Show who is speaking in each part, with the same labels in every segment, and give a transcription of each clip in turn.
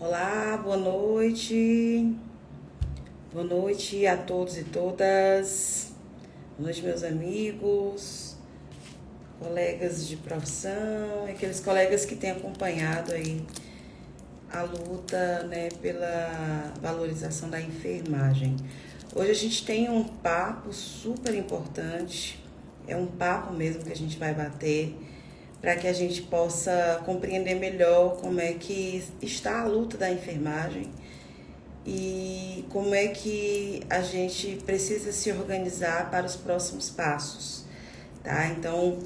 Speaker 1: Olá, boa noite. Boa noite a todos e todas. Boa noite, meus amigos, colegas de profissão, e aqueles colegas que têm acompanhado aí a luta, né, pela valorização da enfermagem. Hoje a gente tem um papo super importante, é um papo mesmo que a gente vai bater para que a gente possa compreender melhor como é que está a luta da enfermagem e como é que a gente precisa se organizar para os próximos passos, tá? Então,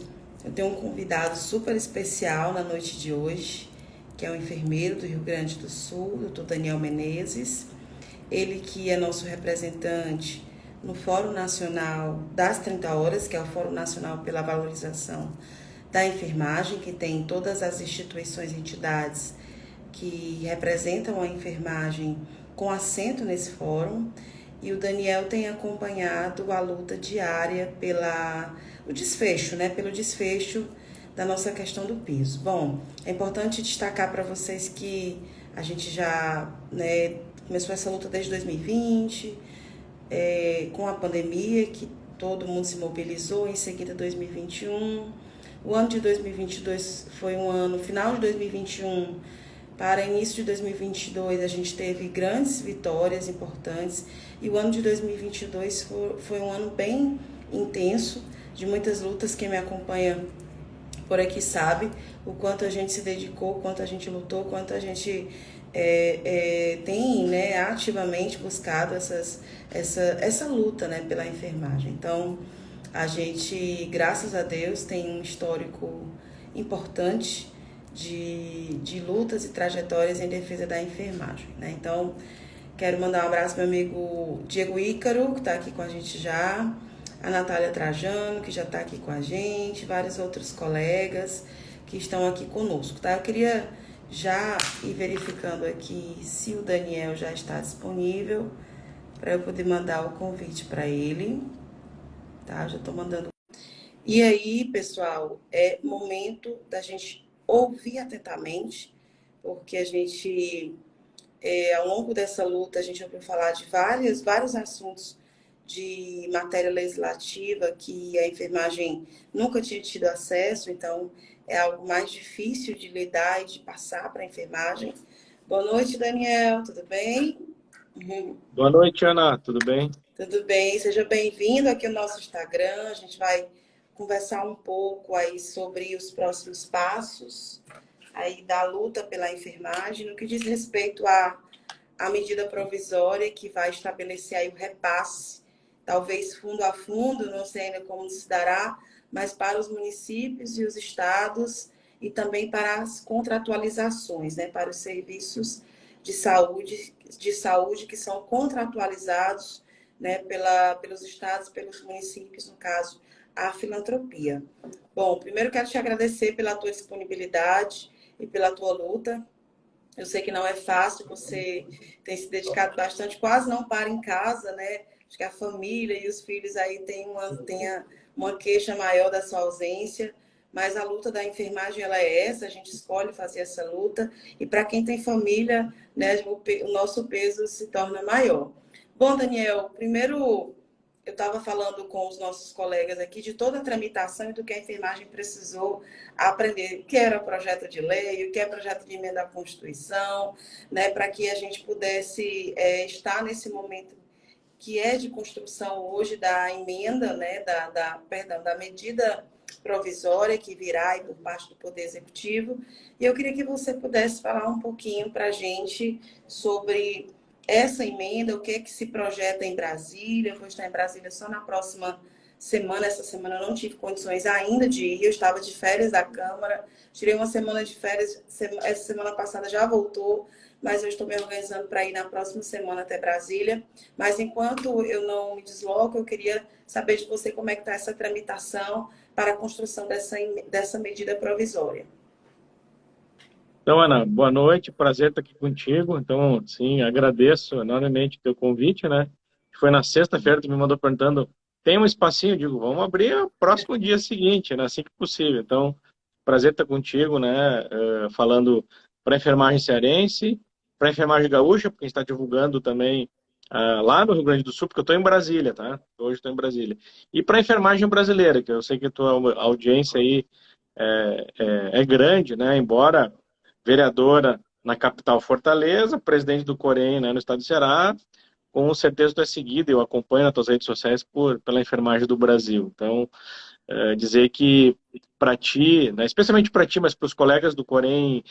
Speaker 1: eu tenho um convidado super especial na noite de hoje, que é um enfermeiro do Rio Grande do Sul, Dr. Daniel Menezes. Ele que é nosso representante no Fórum Nacional das 30 Horas, que é o Fórum Nacional pela Valorização da Enfermagem, que tem todas as instituições e entidades que representam a enfermagem com assento nesse fórum. E o Daniel tem acompanhado a luta diária o desfecho, né? Pelo desfecho da nossa questão do piso. Bom, é importante destacar para vocês que a gente já, né, começou essa luta desde 2020, com a pandemia, que todo mundo se mobilizou, em seguida 2021. O ano de 2022 foi um ano, final de 2021 para início de 2022, a gente teve grandes vitórias importantes, e o ano de 2022 foi um ano bem intenso, de muitas lutas. Quem me acompanha por aqui sabe o quanto a gente se dedicou, o quanto a gente lutou, o quanto a gente tem, né, ativamente buscado essa luta, né, pela enfermagem. Então, a gente, graças a Deus, tem um histórico importante de lutas e trajetórias em defesa da enfermagem, né? Então, quero mandar um abraço ao meu amigo Diego Ícaro, que está aqui com a gente já, a Natália Trajano, que já está aqui com a gente, vários outros colegas que estão aqui conosco, tá? Eu queria já ir verificando aqui se o Daniel já está disponível para eu poder mandar o convite para ele, tá? Já estou mandando. E aí, pessoal, é momento da gente ouvir atentamente, porque a gente, ao longo dessa luta, a gente ouviu falar de vários assuntos de matéria legislativa que a enfermagem nunca tinha tido acesso, então é algo mais difícil de lidar e de passar para a enfermagem. Boa noite, Daniel, tudo bem? Uhum.
Speaker 2: Boa noite, Ana. Tudo bem?
Speaker 1: Tudo bem, seja bem-vindo aqui ao nosso Instagram. A gente vai conversar um pouco aí sobre os próximos passos aí da luta pela enfermagem, no que diz respeito à medida provisória que vai estabelecer aí o repasse, talvez fundo a fundo, não sei ainda como se dará, mas para os municípios e os estados e também para as contratualizações, né, para os serviços de saúde que são contratualizados, né, pelos estados, pelos municípios, no caso, a filantropia. Bom, primeiro quero te agradecer pela tua disponibilidade e pela tua luta. Eu sei que não é fácil, você tem se dedicado bastante, quase não para em casa, né? Acho que a família e os filhos aí têm uma queixa maior da sua ausência, mas a luta da enfermagem ela é essa, a gente escolhe fazer essa luta, e para quem tem família, né, o nosso peso se torna maior. Bom, Daniel, primeiro eu estava falando com os nossos colegas aqui de toda a tramitação e do que a enfermagem precisou aprender, o que era projeto de lei, o que é projeto de emenda à Constituição, né, para que a gente pudesse estar nesse momento que é de construção hoje da emenda, né, perdão, da medida provisória que virá aí por parte do Poder Executivo. E eu queria que você pudesse falar um pouquinho para a gente sobre essa emenda, o que é que se projeta em Brasília. Eu vou estar em Brasília só na próxima semana. Essa semana eu não tive condições ainda de ir, eu estava de férias da Câmara, tirei uma semana de férias, essa semana passada já voltou, mas eu estou me organizando para ir na próxima semana até Brasília. Mas enquanto eu não me desloco, eu queria saber de você como é que está essa tramitação para a construção dessa medida provisória.
Speaker 2: Então, Ana, boa noite. Prazer estar aqui contigo. Então, sim, agradeço enormemente o teu convite, né? Foi na sexta-feira, tu me mandou perguntando, tem um espacinho? Eu digo, vamos abrir o próximo dia seguinte, né? Assim que possível. Então, prazer estar contigo, né? Falando para a enfermagem cearense, para a enfermagem gaúcha, porque a gente está divulgando também lá no Rio Grande do Sul, porque eu estou em Brasília, tá? Hoje estou em Brasília. E para a enfermagem brasileira, que eu sei que a tua audiência aí é grande, né? Embora vereadora na capital Fortaleza, presidente do Corém, né, no estado de Ceará, com certeza tu é seguida, eu acompanho nas tuas redes sociais pela enfermagem do Brasil. Então, dizer que para ti, né, especialmente para ti, mas para os colegas do Corém,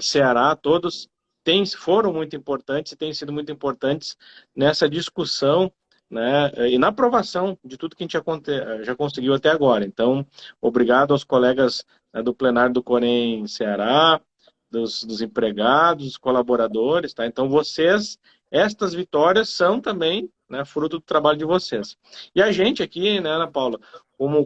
Speaker 2: Ceará, todos foram muito importantes e têm sido muito importantes nessa discussão, né, e na aprovação de tudo que a gente já conseguiu até agora. Então, obrigado aos colegas, né, do plenário do Corém Ceará, dos empregados, dos colaboradores, tá? Então, estas vitórias são também, né, fruto do trabalho de vocês. E a gente aqui, né, Ana Paula,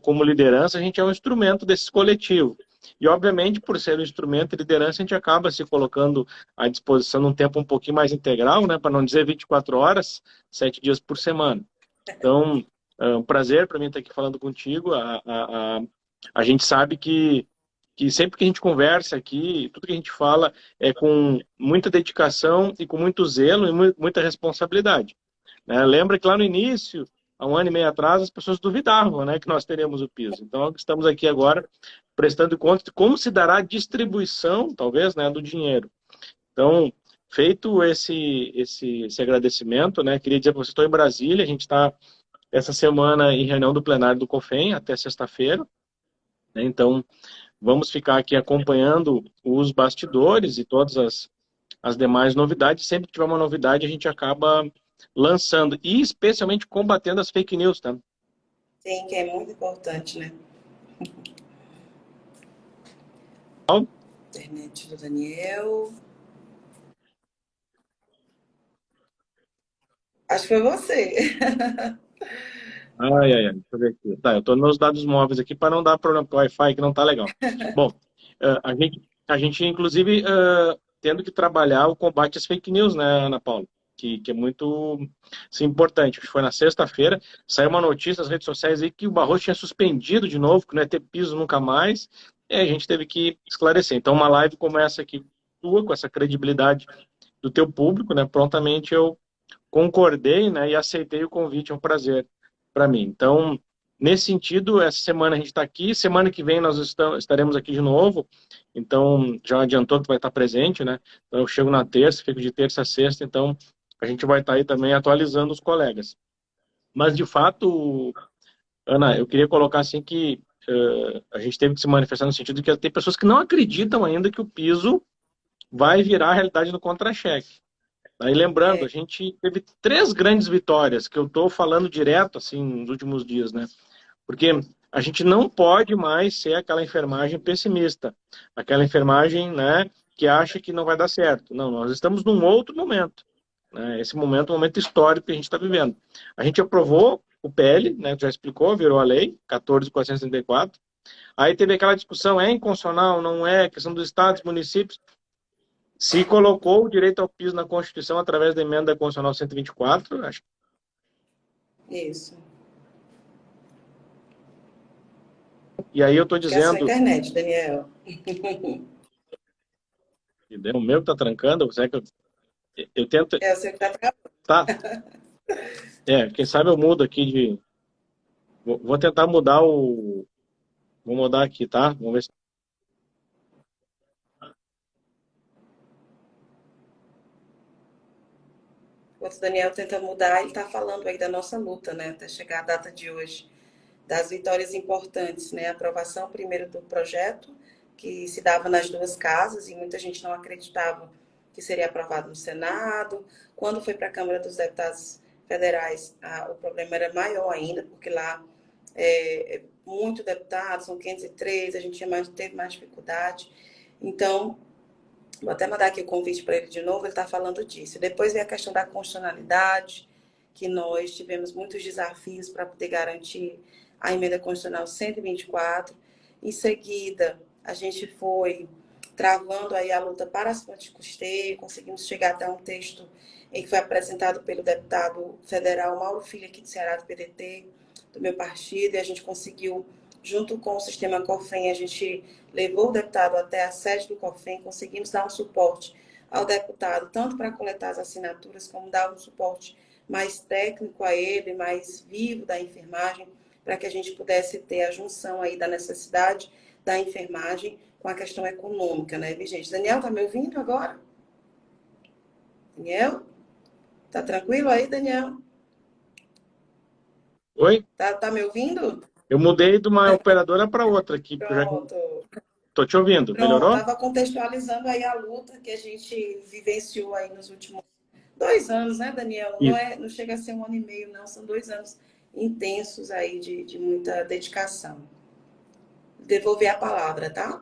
Speaker 2: como liderança, a gente é um instrumento desse coletivo. E, obviamente, por ser um instrumento de liderança, a gente acaba se colocando à disposição num tempo um pouquinho mais integral, né, para não dizer 24 horas, 7 dias por semana. Então, é um prazer para mim estar aqui falando contigo. A gente sabe que sempre que a gente conversa aqui, tudo que a gente fala é com muita dedicação e com muito zelo e muita responsabilidade. Né? Lembra que lá no início, há um ano e meio atrás, as pessoas duvidavam, né, que nós teríamos o piso. Então, estamos aqui agora prestando conta de como se dará a distribuição, talvez, né, do dinheiro. Então, feito esse agradecimento, né, queria dizer para vocês, estou em Brasília, a gente está essa semana em reunião do plenário do COFEM, até sexta-feira, né, então vamos ficar aqui acompanhando os bastidores e todas as demais novidades. Sempre que tiver uma novidade, a gente acaba lançando e especialmente combatendo as fake news, tá?
Speaker 1: Sim, que é muito importante, né? Internet do Daniel. Acho que foi você.
Speaker 2: Ai, ai, ai, deixa eu ver aqui. Tá, eu estou nos meus dados móveis aqui para não dar problema com o Wi-Fi, que não tá legal. Bom, a gente inclusive, tendo que trabalhar o combate às fake news, né, Ana Paula? Que é muito, assim, importante. Acho que foi na sexta-feira, saiu uma notícia nas redes sociais aí que o Barroso tinha suspendido de novo, que não ia ter piso nunca mais, e a gente teve que esclarecer. Então, uma live como essa aqui, tua, com essa credibilidade do teu público, né, prontamente eu concordei, né, e aceitei o convite, é um prazer para mim. Então, nesse sentido, essa semana a gente está aqui, semana que vem nós estaremos aqui de novo, então já adiantou que vai estar presente, né? Então eu chego na terça, fico de terça a sexta, então a gente vai estar aí também atualizando os colegas. Mas, de fato, Ana, eu queria colocar assim que a gente teve que se manifestar no sentido de que tem pessoas que não acreditam ainda que o piso vai virar a realidade do contra-cheque. Aí lembrando, a gente teve 3 grandes vitórias, que eu estou falando direto, assim, nos últimos dias, né? Porque a gente não pode mais ser aquela enfermagem pessimista, aquela enfermagem, né, que acha que não vai dar certo. Não, nós estamos num outro momento, né? Esse momento é um momento histórico que a gente está vivendo. A gente aprovou o PL, né, já explicou, virou a lei, 14.434. Aí teve aquela discussão, é inconstitucional, não é, questão dos estados, municípios. Se colocou o direito ao piso na Constituição através da emenda constitucional 124, acho.
Speaker 1: Isso.
Speaker 2: E aí eu estou
Speaker 1: Que é a sua
Speaker 2: dizendo,
Speaker 1: internet, Daniel.
Speaker 2: o meu está trancando, será que eu tento.
Speaker 1: É o seu que tá travando.
Speaker 2: Tá. Quem sabe eu mudo aqui de. Vou tentar mudar o. Vou mudar aqui, tá? Vamos ver se.
Speaker 1: Enquanto o Daniel tenta mudar, ele está falando aí da nossa luta, né? Até chegar a data de hoje. Das vitórias importantes, né? A aprovação primeiro do projeto, que se dava nas duas casas, e muita gente não acreditava que seria aprovado no Senado. Quando foi para a Câmara dos Deputados Federais, o problema era maior ainda, porque lá muito deputado, são 503, a gente teve mais dificuldade. Então, vou até mandar aqui o convite para ele de novo, ele está falando disso. Depois vem a questão da constitucionalidade, que nós tivemos muitos desafios para poder garantir a emenda constitucional 124. Em seguida, a gente foi travando aí a luta para as fontes de custeio, conseguimos chegar até um texto em que foi apresentado pelo deputado federal Mauro Filho, aqui do Ceará, do PDT, do meu partido, e a gente conseguiu, junto com o sistema COFEM, a gente levou o deputado até a sede do COFEM, conseguimos dar um suporte ao deputado, tanto para coletar as assinaturas, como dar um suporte mais técnico a ele, mais vivo da enfermagem, para que a gente pudesse ter a junção aí da necessidade da enfermagem com a questão econômica, né, gente? Daniel, tá me ouvindo agora? Daniel? Tá tranquilo aí, Daniel?
Speaker 2: Oi?
Speaker 1: Tá me ouvindo?
Speaker 2: Eu mudei de uma operadora para outra aqui, porque eu já
Speaker 1: Pronto.
Speaker 2: tô te ouvindo.
Speaker 1: Pronto,
Speaker 2: Melhorou?
Speaker 1: estava contextualizando aí a luta que a gente vivenciou aí nos últimos 2 anos, né, Daniel?
Speaker 2: Isso.
Speaker 1: Não chega a ser 1 ano e meio, não, são 2 anos intensos aí de muita dedicação. Devolver a palavra, tá?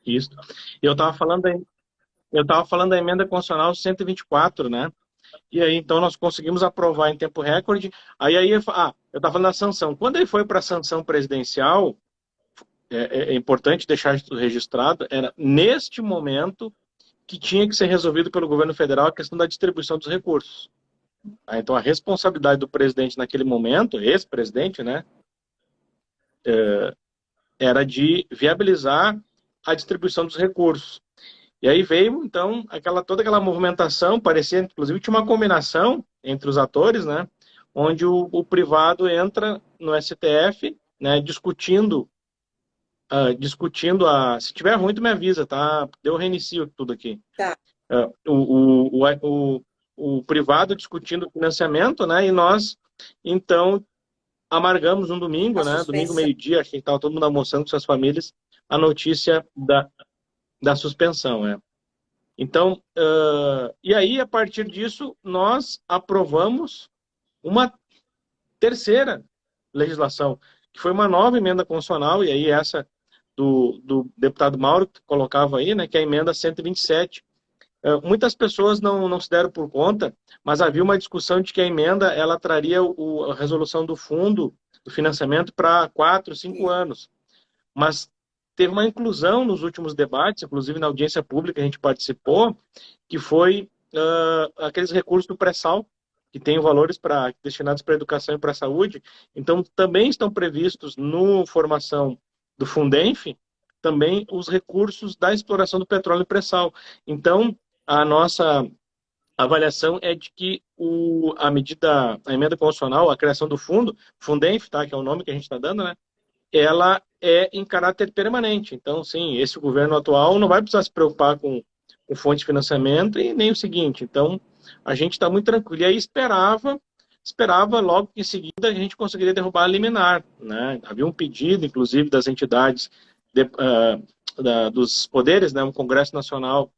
Speaker 2: Isso. Eu estava falando da emenda constitucional 124, né? E aí, então, nós conseguimos aprovar em tempo recorde. Eu estava falando da sanção. Quando ele foi para a sanção presidencial, é importante deixar isso registrado, era neste momento que tinha que ser resolvido pelo governo federal a questão da distribuição dos recursos. Então, a responsabilidade do presidente naquele momento, ex-presidente, né, era de viabilizar a distribuição dos recursos. E aí veio, então, toda aquela movimentação, parecia, inclusive, tinha uma combinação entre os atores, né, onde o privado entra no STF, né, discutindo se tiver ruim, tu me avisa, tá? Eu reinicio tudo aqui.
Speaker 1: Tá.
Speaker 2: O privado discutindo o financiamento, né? E nós, então, amargamos um domingo,
Speaker 1: A
Speaker 2: né? Domingo,
Speaker 1: suspensão.
Speaker 2: meio-dia, acho que estava todo mundo almoçando com suas famílias, a notícia da suspensão, né? Então, e aí, a partir disso, nós aprovamos uma terceira legislação, que foi uma nova emenda constitucional, e aí essa do deputado Mauro, que colocava aí, né, que é a emenda 127. Muitas pessoas não se deram por conta, mas havia uma discussão de que a emenda ela traria a resolução do fundo, do financiamento, para 4, 5 anos. Mas teve uma inclusão nos últimos debates, inclusive na audiência pública a gente participou, que foi aqueles recursos do pré-sal, que tem valores destinados para a educação e para a saúde. Então, também estão previstos no formação do Fundenf, também os recursos da exploração do petróleo e pré-sal. Então, a nossa avaliação é de que a emenda constitucional, a criação do fundo, Fundenf, tá, que é o nome que a gente está dando, né, ela é em caráter permanente. Então, sim, esse governo atual não vai precisar se preocupar com fonte de financiamento e nem o seguinte. Então, a gente está muito tranquilo. E aí esperava logo que em seguida a gente conseguiria derrubar a liminar, né? Havia um pedido, inclusive, das entidades dos poderes, né? Um Congresso Nacional,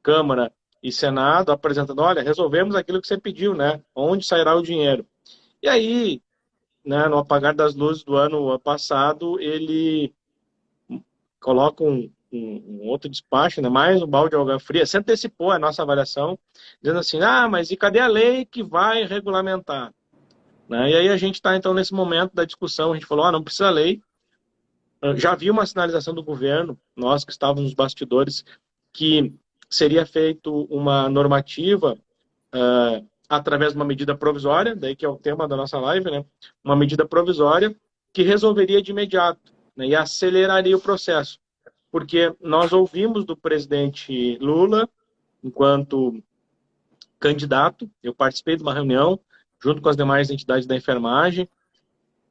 Speaker 2: Câmara e Senado, apresentando, olha, resolvemos aquilo que você pediu, né? Onde sairá o dinheiro? E aí, né, no apagar das luzes do ano passado, ele coloca um outro despacho, né, mais um balde de água fria, se antecipou a nossa avaliação, dizendo assim, mas e cadê a lei que vai regulamentar? Né? E aí a gente está, então, nesse momento da discussão, a gente falou, não precisa lei. Já havia uma sinalização do governo, nós que estávamos nos bastidores, que seria feito uma normativa através de uma medida provisória, daí que é o tema da nossa live, né? Uma medida provisória que resolveria de imediato, né? E aceleraria o processo. Porque nós ouvimos do presidente Lula, enquanto candidato, eu participei de uma reunião junto com as demais entidades da enfermagem.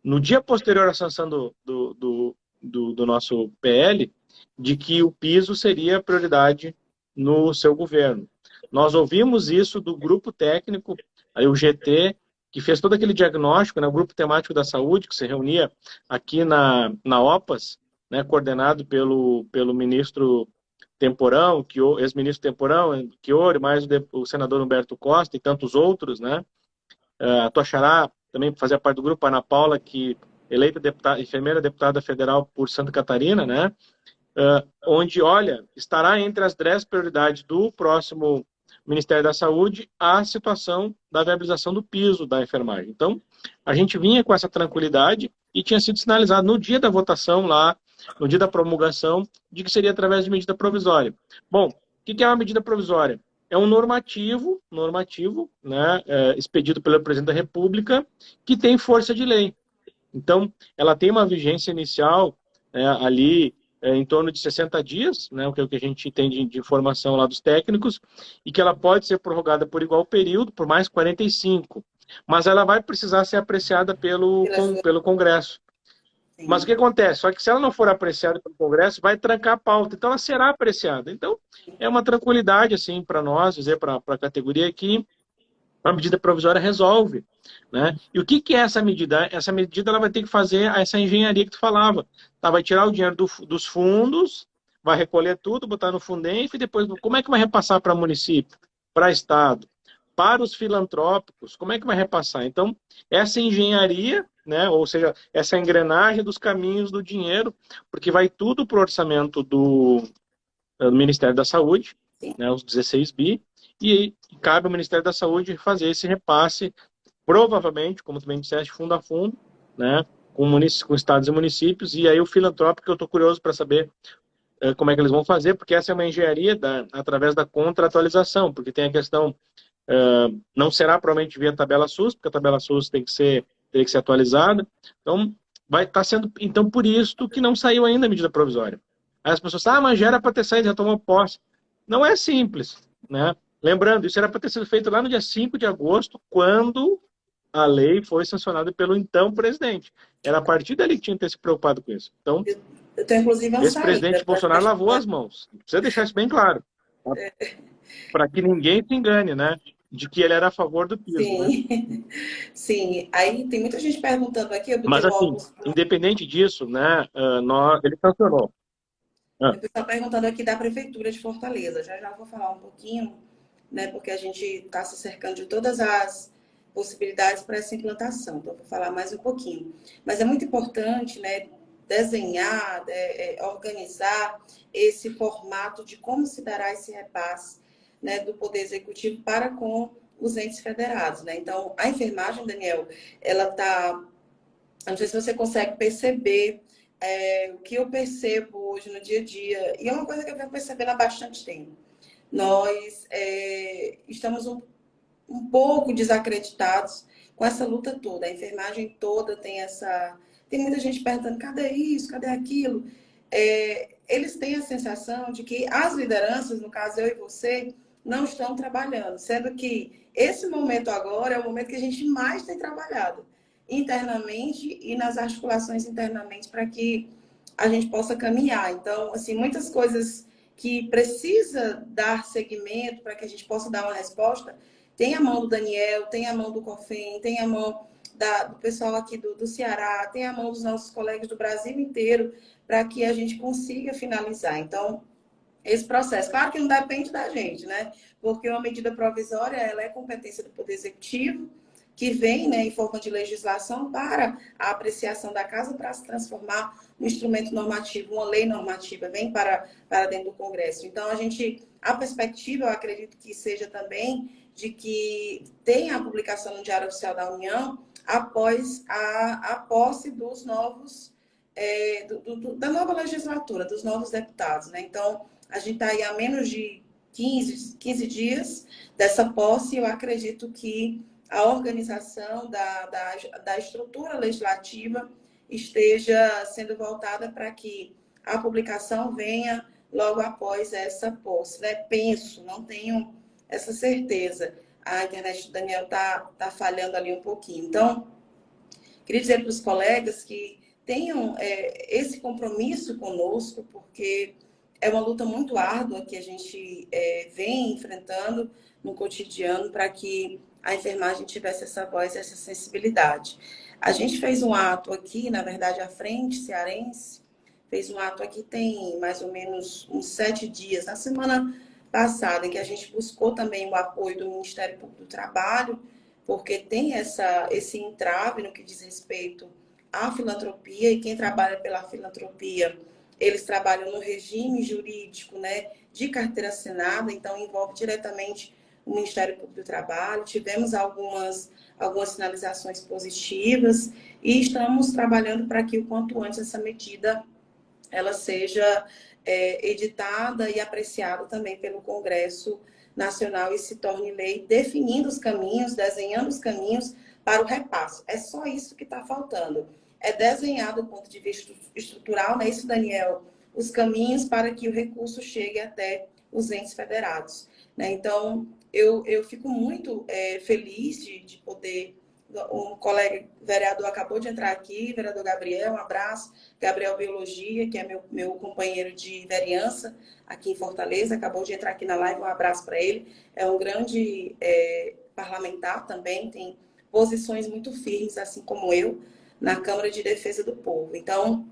Speaker 2: No dia posterior à sanção do nosso PL, de que o piso seria prioridade no seu governo. Nós ouvimos isso do grupo técnico, aí o GT, que fez todo aquele diagnóstico, né, o grupo temático da saúde, que se reunia aqui na OPAS, né, coordenado pelo ministro Temporão, ex-ministro Temporão, Chiori, mais o senador Humberto Costa e tantos outros, né? A tua xará também fazia parte do grupo, a Ana Paula, que eleita enfermeira deputada federal por Santa Catarina, né? Onde, olha, estará entre as 10 prioridades do próximo Ministério da Saúde a situação da viabilização do piso da enfermagem. Então, a gente vinha com essa tranquilidade e tinha sido sinalizado no dia da votação lá, no dia da promulgação, de que seria através de medida provisória. Bom, o que é uma medida provisória? É um normativo, né, expedido pelo presidente da República, que tem força de lei. Então, ela tem uma vigência inicial ali em torno de 60 dias, né, o que a gente tem de informação lá dos técnicos, e que ela pode ser prorrogada por igual período, por mais 45, mas ela vai precisar ser apreciada pelo Congresso. Mas o que
Speaker 1: Sim.
Speaker 2: acontece? Só que se ela não for apreciada pelo Congresso, vai trancar a pauta. Então, ela será apreciada. Então, é uma tranquilidade, assim, para nós, dizer para a categoria que a medida provisória resolve, né? E o que é essa medida? Essa medida ela vai ter que fazer essa engenharia que tu falava. Tá, vai tirar o dinheiro dos fundos, vai recolher tudo, botar no Fundef e depois como é que vai repassar para município, para estado, para os filantrópicos? Como é que vai repassar? Então, essa engenharia, né? Ou seja, essa engrenagem dos caminhos do dinheiro, porque vai tudo para o orçamento do Ministério da Saúde,
Speaker 1: Sim.
Speaker 2: né, os 16 bi, e cabe ao Ministério da Saúde fazer esse repasse, provavelmente, como tu bem disseste, fundo a fundo, né, com estados e municípios, e aí o filantrópico eu estou curioso para saber como é que eles vão fazer, porque essa é uma engenharia através da contratualização, porque tem a questão, não será provavelmente via tabela SUS, porque a tabela SUS tem que ser atualizada, então vai estar sendo, então por isso que não saiu ainda a medida provisória. Aí as pessoas, mas já era para ter saído, já tomou posse. Não é simples, né? Lembrando, isso era para ter sido feito lá no dia 5 de agosto, quando a lei foi sancionada pelo então presidente. Era a partir dali que tinha que ter se preocupado com isso. Então,
Speaker 1: Eu tenho, inclusive, uma
Speaker 2: esse
Speaker 1: saída
Speaker 2: presidente
Speaker 1: para
Speaker 2: Bolsonaro lavou as mãos. Precisa deixar isso bem claro, para que ninguém se engane, né? De que ele era a favor do piso, né?
Speaker 1: Sim, sim. Aí tem muita gente perguntando aqui, eu botei
Speaker 2: Mas, assim,
Speaker 1: logo.
Speaker 2: independente disso, né? Ele sancionou.
Speaker 1: O pessoal perguntando aqui da Prefeitura de Fortaleza. Já já vou falar um pouquinho, né? Porque a gente está se cercando de todas as possibilidades para essa implantação. Então, vou falar mais um pouquinho. Mas é muito importante, né? Desenhar, organizar esse formato de como se dará esse repasse, né, do Poder Executivo para com os entes federados, né? Então, a enfermagem, Daniel, ela está... Não sei se você consegue perceber o que eu percebo hoje no dia a dia, e é uma coisa que eu venho percebendo há bastante tempo. Nós estamos um pouco desacreditados com essa luta toda. A enfermagem toda tem essa... Tem muita gente perguntando, cadê isso, cadê aquilo? Eles têm a sensação de que as lideranças, no caso eu e você, não estão trabalhando, sendo que esse momento agora é o momento que a gente mais tem trabalhado internamente e nas articulações internamente para que a gente possa caminhar. Então, assim, muitas coisas que precisa dar seguimento para que a gente possa dar uma resposta, tem a mão do Daniel, tem a mão do COFEM, tem a mão do pessoal aqui do Ceará, tem a mão dos nossos colegas do Brasil inteiro, para que a gente consiga finalizar. Então, esse processo, claro que não depende da gente, né? Porque uma medida provisória, ela é competência do Poder Executivo, que vem, né, em forma de legislação para a apreciação da casa para se transformar no instrumento normativo, uma lei normativa, vem para dentro do Congresso. Então, a perspectiva, eu acredito que seja também de que tenha a publicação no Diário Oficial da União após a posse dos novos, da nova legislatura, dos novos deputados, né? Então, a gente está aí há menos de 15 dias dessa posse e eu acredito que a organização da estrutura legislativa esteja sendo voltada para que a publicação venha logo após essa posse, né? Penso, não tenho essa certeza. A internet do Daniel tá falhando ali um pouquinho. Então, queria dizer para os colegas que tenham esse compromisso conosco, porque é uma luta muito árdua que a gente vem enfrentando no cotidiano para que a enfermagem tivesse essa voz, essa sensibilidade. A gente fez um ato aqui, na verdade, a Frente Cearense fez um ato aqui tem mais ou menos uns 7 dias, na semana passada, em que a gente buscou também o apoio do Ministério Público do Trabalho, porque tem esse entrave no que diz respeito à filantropia, e quem trabalha pela filantropia, eles trabalham no regime jurídico, né, de carteira assinada, então envolve diretamente o Ministério Público do Trabalho. Tivemos algumas sinalizações positivas e estamos trabalhando para que o quanto antes essa medida ela seja editada e apreciada também pelo Congresso Nacional e se torne lei, definindo os caminhos, desenhando os caminhos para o repasse. É só isso que está faltando. É desenhar do ponto de vista estrutural, não é isso, Daniel? os caminhos para que o recurso chegue até os entes federados, né? Então, eu fico muito feliz de poder... Um colega vereador acabou de entrar aqui, vereador Gabriel, um abraço. Gabriel Biologia, que é meu companheiro de vereança aqui em Fortaleza, acabou de entrar aqui na live, um abraço para ele. É um grande parlamentar também, tem posições muito firmes, assim como eu, na Câmara de Defesa do Povo. Então,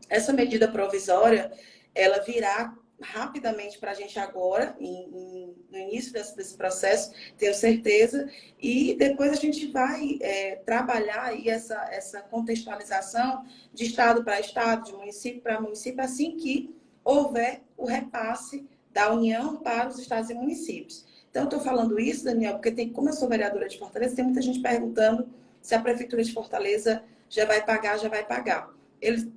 Speaker 1: essa medida provisória, ela virá rapidamente para a gente agora, no início desse processo, tenho certeza, e depois a gente vai trabalhar aí essa contextualização de estado para estado, de município para município, assim que houver o repasse da União para os estados e municípios. Então, eu estou falando isso, Daniel, porque como eu sou vereadora de Fortaleza, tem muita gente perguntando se a Prefeitura de Fortaleza já vai pagar.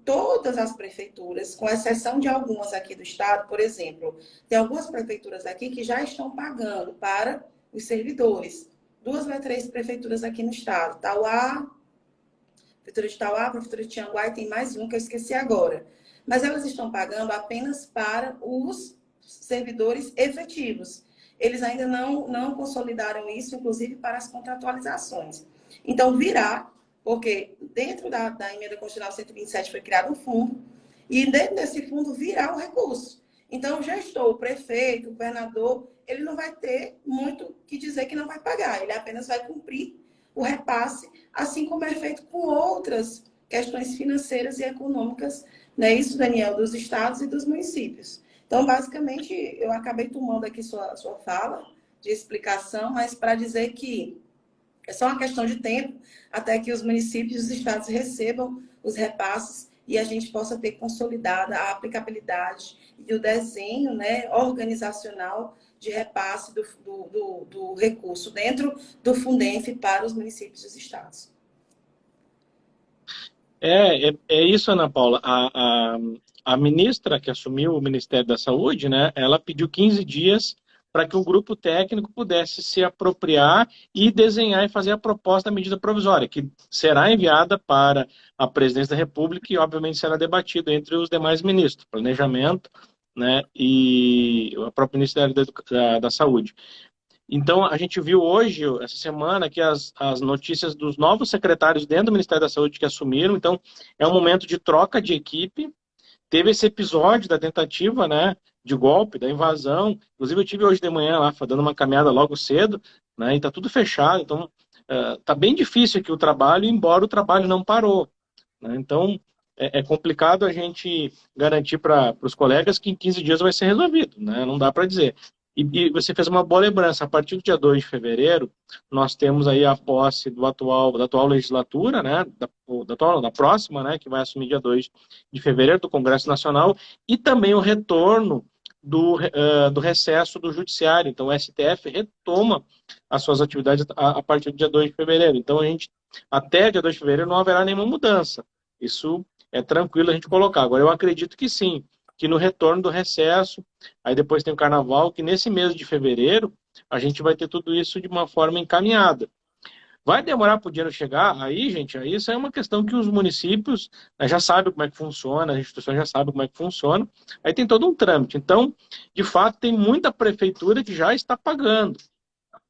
Speaker 1: Todas as prefeituras, com exceção de algumas aqui do estado, por exemplo, tem algumas prefeituras aqui que já estão pagando para os servidores. 2 ou 3 prefeituras aqui no estado. Tauá, Prefeitura de Tauá, Prefeitura de Tianguá, e tem mais um que eu esqueci agora. Mas elas estão pagando apenas para os servidores efetivos. Eles ainda não consolidaram isso, inclusive para as contratualizações. Então, virá, porque dentro da emenda constitucional 127 foi criado um fundo, e dentro desse fundo virá o recurso. Então, o gestor, o prefeito, o governador, ele não vai ter muito que dizer que não vai pagar, ele apenas vai cumprir o repasse, assim como é feito com outras questões financeiras e econômicas, né? Isso, Daniel, dos estados e dos municípios. Então, basicamente, eu acabei tomando aqui sua fala de explicação, mas para dizer que é só uma questão de tempo até que os municípios e os estados recebam os repasses e a gente possa ter consolidada a aplicabilidade e o desenho, né, organizacional de repasse do recurso dentro do Fundef para os municípios e os estados.
Speaker 2: É isso, Ana Paula. A ministra que assumiu o Ministério da Saúde, né, ela pediu 15 dias para que o grupo técnico pudesse se apropriar e desenhar e fazer a proposta da medida provisória, que será enviada para a Presidência da República e, obviamente, será debatida entre os demais ministros, Planejamento, né, e o próprio Ministério da Saúde. Então, a gente viu hoje, essa semana, que as notícias dos novos secretários dentro do Ministério da Saúde que assumiram. Então, é um momento de troca de equipe. Teve esse episódio da tentativa, né, de golpe, da invasão. Inclusive, eu tive hoje de manhã lá, dando uma caminhada logo cedo, né, e está tudo fechado. Então, está bem difícil aqui o trabalho, embora o trabalho não parou, né? Então, é complicado a gente garantir para os colegas que em 15 dias vai ser resolvido, né? Não dá para dizer. E você fez uma boa lembrança. A partir do dia 2 de fevereiro, nós temos aí a posse da atual legislatura, né? Da próxima, né? Que vai assumir dia 2 de fevereiro, do Congresso Nacional, e também o retorno do recesso do Judiciário. Então, o STF retoma as suas atividades a partir do dia 2 de fevereiro. Então, até dia 2 de fevereiro não haverá nenhuma mudança. Isso é tranquilo a gente colocar. Agora, eu acredito que sim, que no retorno do recesso, aí depois tem o carnaval, que nesse mês de fevereiro a gente vai ter tudo isso de uma forma encaminhada. Vai demorar para o dinheiro chegar? Aí, gente, aí isso é uma questão que os municípios, né, já sabem como é que funciona, as instituições já sabem como é que funciona, aí tem todo um trâmite. Então, de fato, tem muita prefeitura que já está pagando,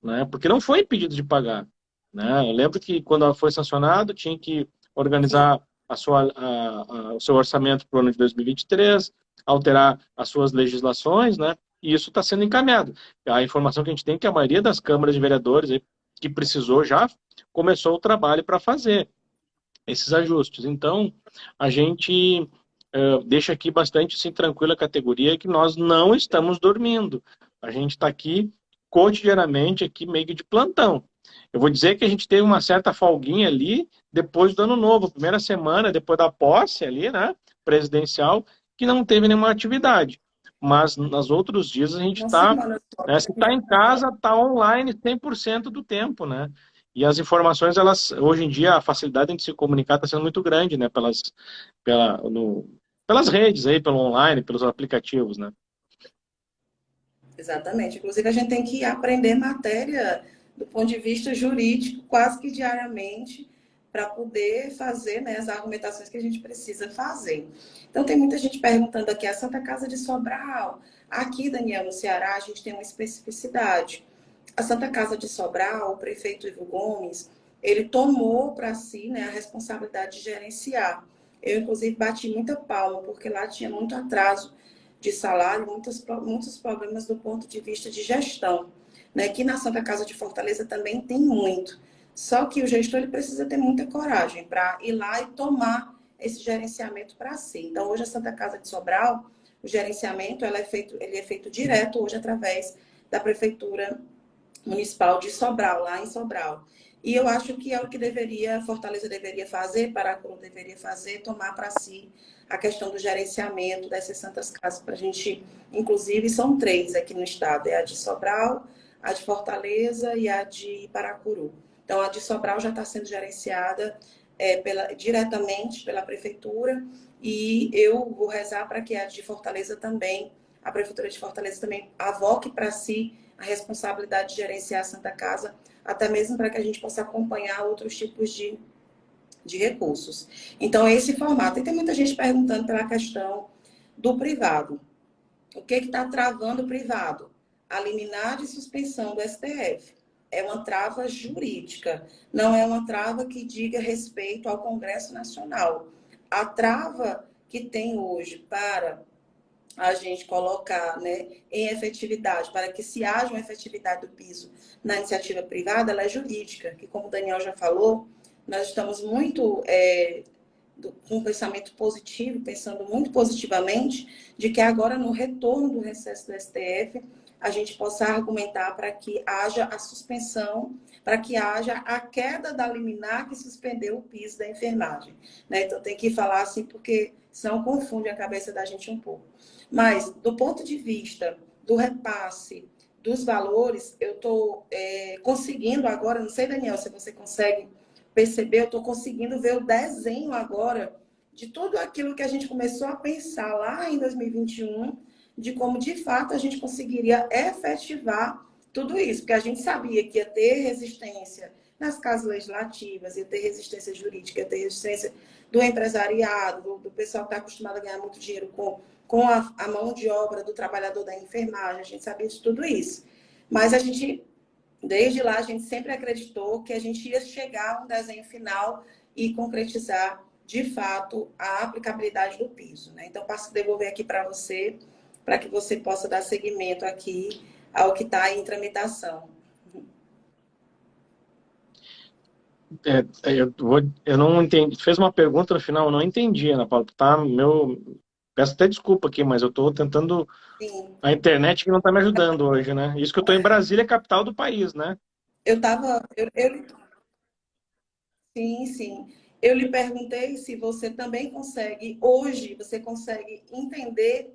Speaker 2: né, porque não foi impedido de pagar, né? Eu lembro que quando ela foi sancionado, tinha que organizar o seu orçamento para o ano de 2023, alterar as suas legislações, né? E isso está sendo encaminhado. A informação que a gente tem é que a maioria das câmaras de vereadores aí, que precisou já começou o trabalho para fazer esses ajustes. Então, a gente deixa aqui bastante assim, tranquila a categoria que nós não estamos dormindo. A gente está aqui cotidianamente, aqui meio que de plantão. Eu vou dizer que a gente teve uma certa folguinha ali depois do Ano Novo, primeira semana, depois da posse ali, né, presidencial, que não teve nenhuma atividade. Mas nos outros dias a gente está, né, se está em casa, está online 100% do tempo, né? E as informações, hoje em dia, a facilidade de se comunicar está sendo muito grande, né, pelas redes aí, pelo online, pelos aplicativos, né?
Speaker 1: Exatamente. Inclusive, a gente tem que aprender matéria do ponto de vista jurídico quase que diariamente, para poder fazer, né, as argumentações que a gente precisa fazer. Então, tem muita gente perguntando aqui, a Santa Casa de Sobral. Aqui, Daniel, no Ceará, a gente tem uma especificidade. A Santa Casa de Sobral, o prefeito Ivo Gomes, ele tomou para si, né, a responsabilidade de gerenciar. Eu, inclusive, bati muita palma, porque lá tinha muito atraso de salário, muitos problemas do ponto de vista de gestão. Né? Aqui na Santa Casa de Fortaleza também tem muito. Só que o gestor ele precisa ter muita coragem para ir lá e tomar esse gerenciamento para si. Então, hoje a Santa Casa de Sobral, o gerenciamento ele é feito direto hoje através da Prefeitura Municipal de Sobral, lá em Sobral. E eu acho que é o que Fortaleza deveria fazer, Paracuru deveria fazer, tomar para si a questão do gerenciamento dessas santas casas para a gente, inclusive são 3 aqui no estado, é a de Sobral, a de Fortaleza e a de Paracuru. Então a de Sobral já está sendo gerenciada diretamente pela prefeitura e eu vou rezar para que a de Fortaleza também, a prefeitura de Fortaleza também avoque para si a responsabilidade de gerenciar a Santa Casa, até mesmo para que a gente possa acompanhar outros tipos de recursos. Então, é esse formato. E tem muita gente perguntando pela questão do privado. O que está travando o privado? A liminar de suspensão do STF. É uma trava jurídica, não é uma trava que diga respeito ao Congresso Nacional. A trava que tem hoje para a gente colocar, né, em efetividade, para que se haja uma efetividade do piso na iniciativa privada, ela é jurídica, que como o Daniel já falou, nós estamos muito com um pensamento positivo, pensando muito positivamente, de que agora no retorno do recesso do STF, a gente possa argumentar para que haja a suspensão, para que haja a queda da liminar que suspendeu o piso da enfermagem. Né? Então tem que falar assim, porque senão confunde a cabeça da gente um pouco. Mas, do ponto de vista do repasse dos valores, eu estou conseguindo agora, não sei, Daniel, se você consegue perceber, eu estou conseguindo ver o desenho agora de tudo aquilo que a gente começou a pensar lá em 2021, de como, de fato, a gente conseguiria efetivar tudo isso, porque a gente sabia que ia ter resistência nas casas legislativas, ia ter resistência jurídica, ia ter resistência do empresariado, do pessoal que está acostumado a ganhar muito dinheiro com a mão de obra do trabalhador da enfermagem, a gente sabia de tudo isso. Mas a gente, desde lá, a gente sempre acreditou que a gente ia chegar a um desenho final e concretizar, de fato, a aplicabilidade do piso. Né? Então, passo a devolver aqui para você, para que você possa dar seguimento aqui ao que está em tramitação.
Speaker 2: Eu não entendi. Fez uma pergunta no final, eu não entendi, Ana Paula. Tá, peço até desculpa aqui, mas eu estou tentando.
Speaker 1: Sim.
Speaker 2: A internet que não está me ajudando hoje, né? Isso que eu estou em Brasília, capital do país, né?
Speaker 1: Eu estava. Sim, sim. Eu lhe perguntei se você também consegue, hoje, você consegue entender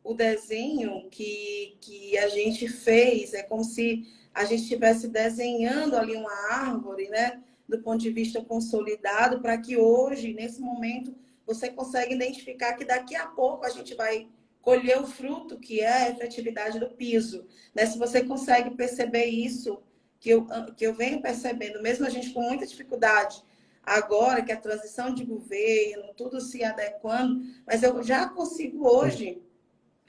Speaker 1: o desenho que a gente fez. É como se a gente estivesse desenhando ali uma árvore, né? Do ponto de vista consolidado, para que hoje, nesse momento, você consiga identificar que daqui a pouco a gente vai colher o fruto, que é a efetividade do piso. Né? Se você consegue perceber isso, que eu venho percebendo, mesmo a gente com muita dificuldade, agora que a transição de governo, tudo se adequando, mas eu já consigo hoje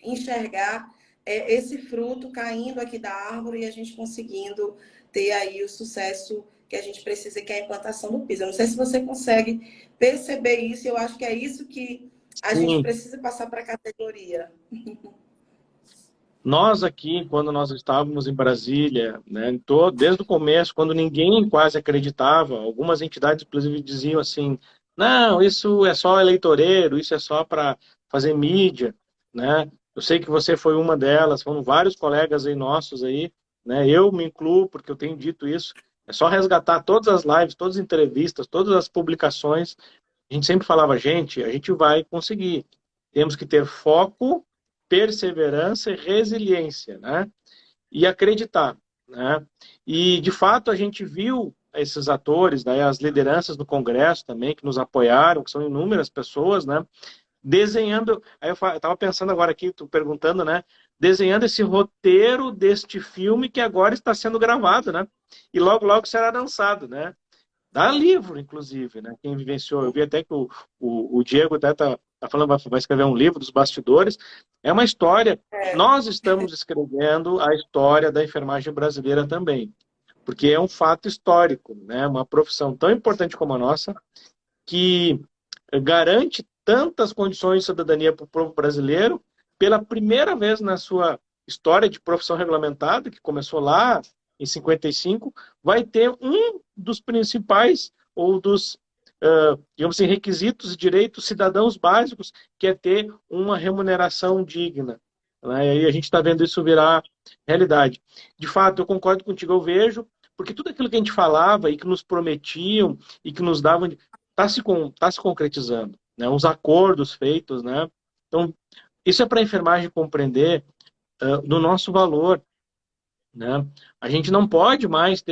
Speaker 1: enxergar esse fruto caindo aqui da árvore e a gente conseguindo ter aí o sucesso que a gente precisa, que é a implantação do piso. Eu não sei se você consegue perceber isso, eu acho que é isso que a gente
Speaker 2: Sim.
Speaker 1: precisa passar para a categoria.
Speaker 2: Nós aqui, quando nós estávamos em Brasília, né, desde o começo, quando ninguém quase acreditava, algumas entidades, inclusive, diziam assim: não, isso é só eleitoreiro, isso é só para fazer mídia, né? Eu sei que você foi uma delas, foram vários colegas aí nossos aí, né? Eu me incluo, porque eu tenho dito isso. É só resgatar todas as lives, todas as entrevistas, todas as publicações. A gente sempre falava, gente, a gente vai conseguir. Temos que ter foco, perseverança e resiliência, né? E acreditar, né? E, de fato, a gente viu esses atores, né, as lideranças do Congresso também, que nos apoiaram, que são inúmeras pessoas, né? Desenhando, aí eu estava pensando agora aqui, tu perguntando, né? Desenhando esse roteiro deste filme que agora está sendo gravado, né? E logo, logo será lançado, né? Dá livro, inclusive, né? Quem vivenciou, eu vi até que o Diego até tá falando, vai escrever um livro dos bastidores. É uma história.
Speaker 1: É,
Speaker 2: Nós estamos escrevendo a história da enfermagem brasileira também, porque é um fato histórico, né? Uma profissão tão importante como a nossa, que garante tantas condições de cidadania para o povo brasileiro, pela primeira vez na sua história de profissão regulamentada, que começou lá em 55, vai ter um dos principais ou dos, digamos assim, requisitos e direitos cidadãos básicos, que é ter uma remuneração digna. Né? E aí a gente está vendo isso virar realidade. De fato, eu concordo contigo, eu vejo, porque tudo aquilo que a gente falava e que nos prometiam e que nos davam tá se concretizando, né? Os acordos feitos, né? Então, isso é para a enfermagem compreender do nosso valor, né? A gente não pode mais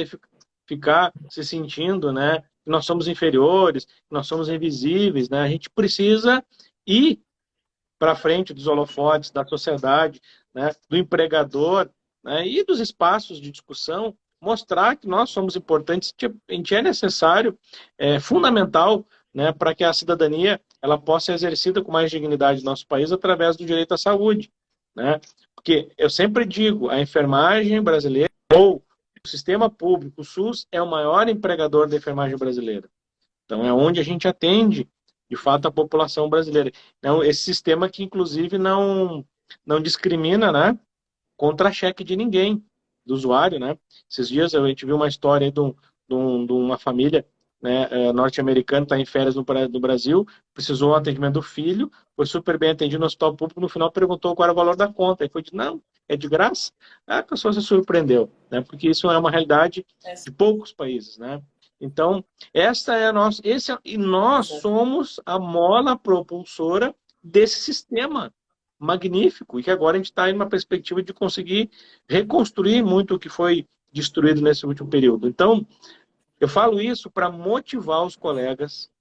Speaker 2: ficar se sentindo, né, que nós somos inferiores, que nós somos invisíveis, né? A gente precisa ir para frente dos holofotes, da sociedade, né, do empregador, né, e dos espaços de discussão, mostrar que nós somos importantes, a gente é necessário, é fundamental, né, para que a cidadania ela possa ser exercida com mais dignidade no nosso país através do direito à saúde, né? Porque eu sempre digo, a enfermagem brasileira ou o sistema público, o SUS, é o maior empregador da enfermagem brasileira. Então, é onde a gente atende, de fato, a população brasileira. Então, esse sistema que, inclusive, não discrimina, né, contra-cheque de ninguém, do usuário, né? Esses dias a gente viu uma história aí de uma família, né, norte-americana, está em férias no Brasil, precisou do atendimento do filho, foi super bem atendido no hospital público, no final perguntou qual era o valor da conta, e foi de, não, é de graça. A pessoa se surpreendeu, né? Porque isso é uma realidade
Speaker 1: é,
Speaker 2: de poucos países, né? Então, esta é a nossa, e nós somos a mola propulsora desse sistema magnífico, e que agora a gente está em uma perspectiva de conseguir reconstruir muito o que foi destruído nesse último período. Então, eu falo isso para motivar os colegas,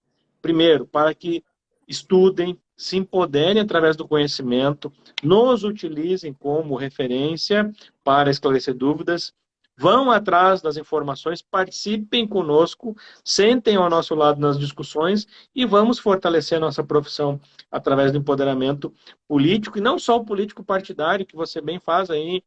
Speaker 2: primeiro, para que estudem, se empoderem através do conhecimento, nos utilizem como referência para esclarecer dúvidas, vão atrás das informações, participem conosco, sentem ao nosso lado nas discussões e vamos fortalecer a nossa profissão através do empoderamento político, e não só o político partidário, que você bem faz aí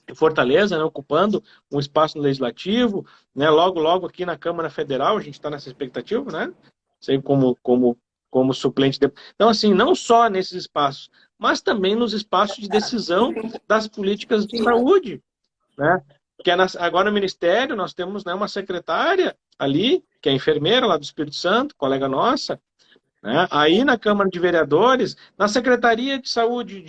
Speaker 2: em Fortaleza, né, ocupando um espaço no Legislativo, né, logo aqui na Câmara Federal, a gente está nessa expectativa, né? Sei como suplente. Então, assim, não só nesses espaços, mas também nos espaços de decisão das políticas de saúde, né? Que é agora no Ministério nós temos, né, uma secretária ali, que é enfermeira lá do Espírito Santo, colega nossa, né? Aí na Câmara de Vereadores, na Secretaria de Saúde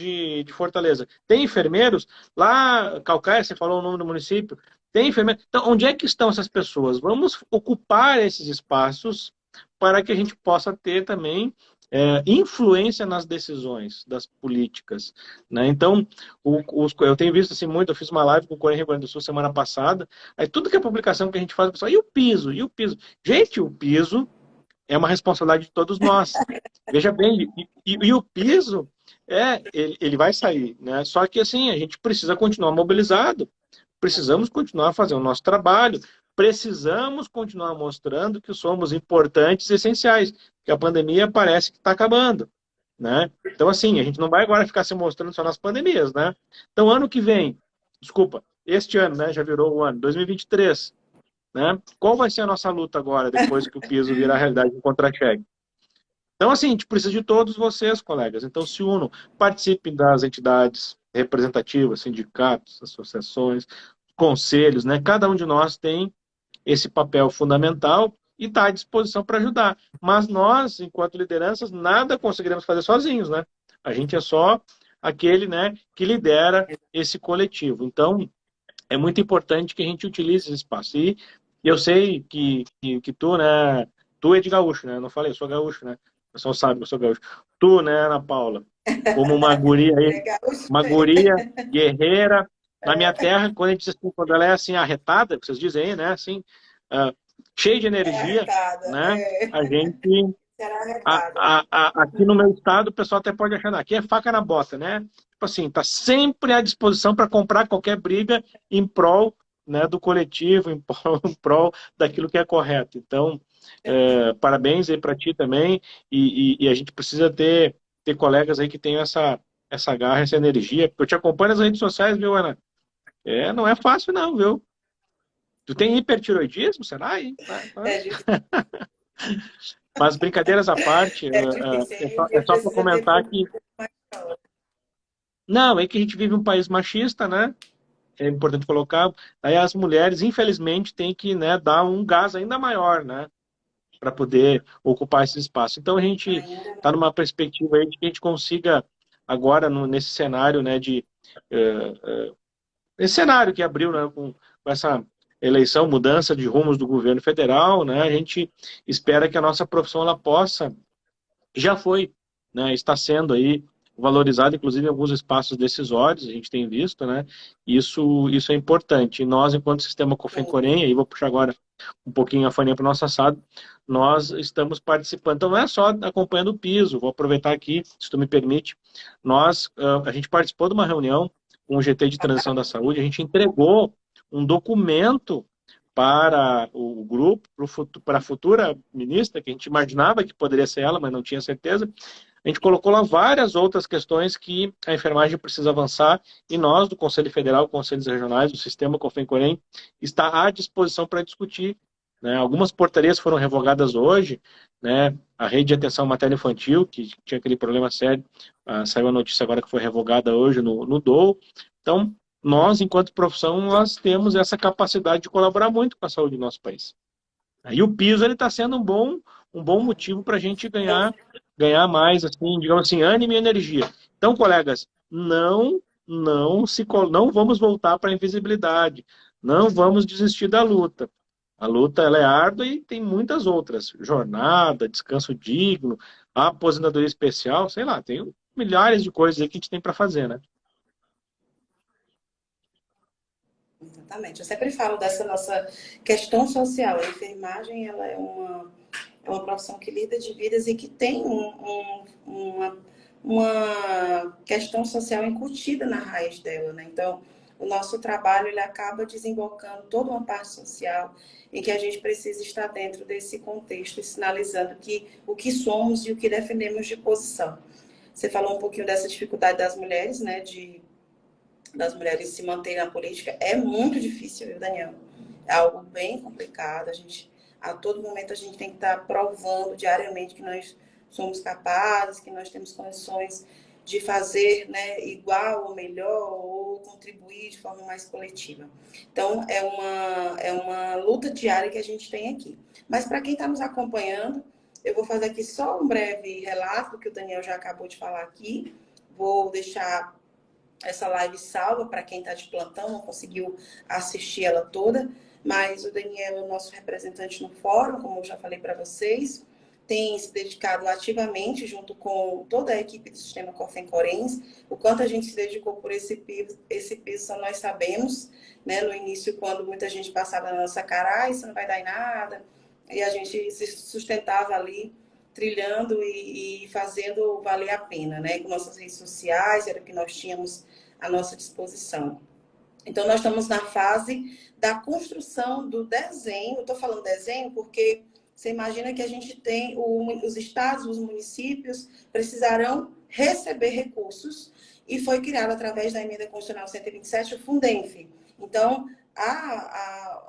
Speaker 2: de Fortaleza, tem enfermeiros? Lá, Calcaia, você falou o nome do município, tem enfermeiros? Então, onde é que estão essas pessoas? Vamos ocupar esses espaços para que a gente possa ter também influência nas decisões das políticas, né? Então, eu tenho visto assim muito, eu fiz uma live com o Correio Rio Grande do Sul semana passada, aí tudo que é publicação que a gente faz, o pessoal, e o piso? E o piso? Gente, o piso é uma responsabilidade de todos nós. Veja bem, e o piso, ele vai sair, né? Só que assim, a gente precisa continuar mobilizado, precisamos continuar fazendo o nosso trabalho, precisamos continuar mostrando que somos importantes e essenciais, que a pandemia parece que está acabando, né? Então, assim, a gente não vai agora ficar se mostrando só nas pandemias, né? Então, ano que vem, desculpa, este ano, né, já virou o ano, 2023, né? Qual vai ser a nossa luta agora, depois que o piso virar realidade em contra-cheque? Então, assim, a gente precisa de todos vocês, colegas. Então, se unam, participem das entidades representativas, sindicatos, associações, conselhos, né? Cada um de nós tem esse papel fundamental e está à disposição para ajudar. Mas nós, enquanto lideranças, nada conseguiremos fazer sozinhos, né? A gente é só aquele, né, que lidera esse coletivo. Então, é muito importante que a gente utilize esse espaço. E eu sei que tu, né, tu é de gaúcho, né? Eu não falei, eu sou gaúcho, né? O pessoal sabe que eu sou gaúcho. Tu, né, Ana Paula, como uma guria aí,
Speaker 1: legal.
Speaker 2: uma guria guerreira. Na minha terra, quando a gente diz assim, quando ela é assim arretada, que vocês dizem aí, né, assim, uh, cheia de
Speaker 1: É
Speaker 2: energia,
Speaker 1: arretada,
Speaker 2: né? A gente
Speaker 1: será arretada.
Speaker 2: aqui no meu estado, o pessoal até pode achar, aqui é faca na bota, né? Tipo assim, tá sempre à disposição para comprar qualquer briga em prol né, do coletivo, em prol daquilo que é correto. Então, parabéns aí para ti também, e a gente precisa ter colegas aí que tenham essa garra, essa energia, porque eu te acompanho nas redes sociais, viu, Ana? Não é fácil não, viu? Tu tem hipertiroidismo, será? Hein?
Speaker 1: É difícil.
Speaker 2: Mas brincadeiras à parte,
Speaker 1: É difícil.
Speaker 2: é
Speaker 1: Aí um
Speaker 2: só, é
Speaker 1: dia
Speaker 2: só para
Speaker 1: precisa ter
Speaker 2: comentar
Speaker 1: pouco
Speaker 2: que,
Speaker 1: mais calma.
Speaker 2: não, é que a gente vive um país machista, né? É importante colocar. Aí as mulheres, infelizmente, têm que, né, dar um gás ainda maior, né, para poder ocupar esse espaço. Então a gente
Speaker 1: Ainda
Speaker 2: está numa perspectiva aí de que a gente consiga agora nesse cenário, né, de esse cenário que abriu, né, com essa eleição, mudança de rumos do governo federal, né, a gente espera que a nossa profissão ela possa, já foi, né, está sendo aí valorizada, inclusive em alguns espaços decisórios, a gente tem visto, né, isso é importante. E nós, enquanto sistema
Speaker 1: não.
Speaker 2: Cofem-Corem, aí vou puxar agora um pouquinho a faninha para o nosso assado, nós estamos participando, então não é só acompanhando o piso, vou aproveitar aqui, se tu me permite, a gente participou de uma reunião com o GT de Transição da Saúde, a gente entregou um documento para o grupo, para a futura ministra, que a gente imaginava que poderia ser ela, mas não tinha certeza. A gente colocou lá várias outras questões que a enfermagem precisa avançar e nós, do Conselho Federal, Conselhos Regionais, do Sistema Cofem-Corem, está à disposição para discutir. Né? Algumas portarias foram revogadas hoje, né? A rede de atenção materno infantil, que tinha aquele problema sério, saiu a notícia agora que foi revogada hoje no DOU. Então, nós, enquanto profissão, nós temos essa capacidade de colaborar muito com a saúde do nosso país. E o piso ele está sendo um bom motivo para a gente ganhar mais, assim, digamos assim, ânimo e energia. Então, colegas, não vamos voltar para a invisibilidade, não vamos desistir da luta. A luta ela é árdua e tem muitas outras, jornada, descanso digno, aposentadoria especial, sei lá, tem milhares de coisas aí que a gente tem para fazer, né?
Speaker 1: Exatamente. Eu sempre falo dessa nossa questão social. A enfermagem ela é uma profissão que lida de vidas e que tem uma questão social incutida na raiz dela, né? Então, o nosso trabalho ele acaba desembocando toda uma parte social em que a gente precisa estar dentro desse contexto, sinalizando que o que somos e o que defendemos de posição. Você falou um pouquinho dessa dificuldade das mulheres, né? Das mulheres se manterem na política é muito difícil, viu, Daniel? É algo bem complicado. A todo momento a gente tem que estar provando diariamente que nós somos capazes, que nós temos condições de fazer, né, igual ou melhor, ou contribuir de forma mais coletiva. Então, é uma luta diária que a gente tem aqui. Mas para quem está nos acompanhando, eu vou fazer aqui só um breve relato, que o Daniel já acabou de falar aqui. Vou deixar essa live salva para quem está de plantão, não conseguiu assistir ela toda, mas o Daniel é o nosso representante no fórum, como eu já falei para vocês, tem se dedicado ativamente, junto com toda a equipe do Sistema Cofem-Corens, o quanto a gente se dedicou por esse piso só nós sabemos, né? No início, quando muita gente passava na nossa cara, isso não vai dar em nada, e a gente se sustentava ali, trilhando e fazendo valer a pena, né? Com nossas redes sociais, era o que nós tínhamos à nossa disposição. Então, nós estamos na fase da construção do desenho. Eu estou falando desenho porque você imagina que a gente tem os estados, os municípios precisarão receber recursos e foi criado através da emenda constitucional 127 o Fundenf. Então,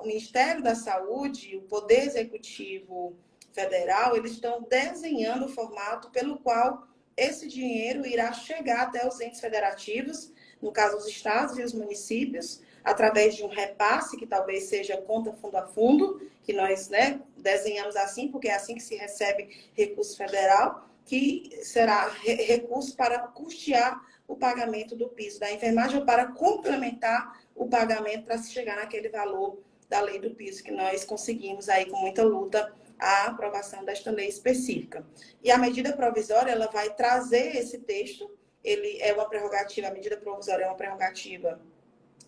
Speaker 1: o Ministério da Saúde, o Poder Executivo Federal, eles estão desenhando o formato pelo qual esse dinheiro irá chegar até os entes federativos, no caso os estados e os municípios, através de um repasse, que talvez seja conta fundo a fundo, que nós, né, desenhamos assim, porque é assim que se recebe recurso federal, que será recurso para custear o pagamento do piso da enfermagem ou para complementar o pagamento para se chegar naquele valor da lei do piso que nós conseguimos aí com muita luta a aprovação desta lei específica. E a medida provisória, ela vai trazer esse texto, ele é uma prerrogativa, a medida provisória é uma prerrogativa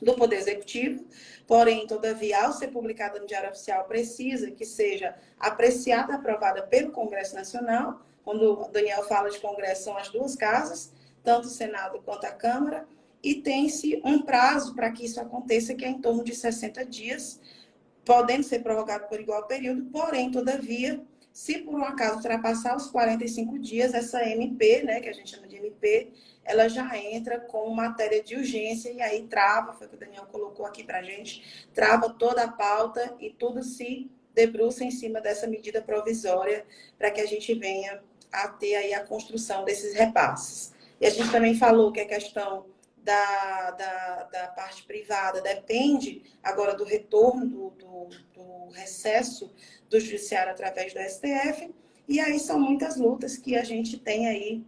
Speaker 1: do Poder Executivo, porém, todavia, ao ser publicada no Diário Oficial, precisa que seja apreciada e aprovada pelo Congresso Nacional. Quando o Daniel fala de Congresso, são as duas casas, tanto o Senado quanto a Câmara, e tem-se um prazo para que isso aconteça, que é em torno de 60 dias, podendo ser prorrogado por igual período, porém, todavia, se por um acaso ultrapassar os 45 dias, essa MP, né, que a gente chama de MP, ela já entra com matéria de urgência e aí trava, foi o que o Daniel colocou aqui para a gente, trava toda a pauta e tudo se debruça em cima dessa medida provisória para que a gente venha a ter aí a construção desses repasses. E a gente também falou que a questão da parte privada depende agora do retorno do recesso do judiciário através do STF, e aí são muitas lutas que a gente tem aí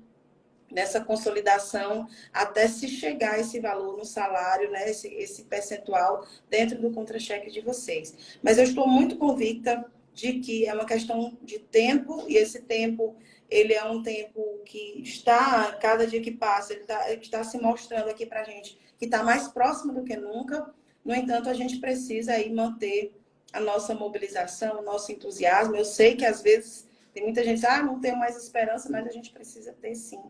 Speaker 1: nessa consolidação até se chegar a esse valor no salário, né, esse percentual dentro do contra-cheque de vocês. Mas eu estou muito convicta de que é uma questão de tempo, e esse tempo ele é um tempo que está, cada dia que passa, ele está se mostrando aqui para a gente que está mais próximo do que nunca. No entanto, a gente precisa aí manter a nossa mobilização, o nosso entusiasmo. Eu sei que às vezes tem muita gente que diz, não tenho mais esperança, mas a gente precisa ter sim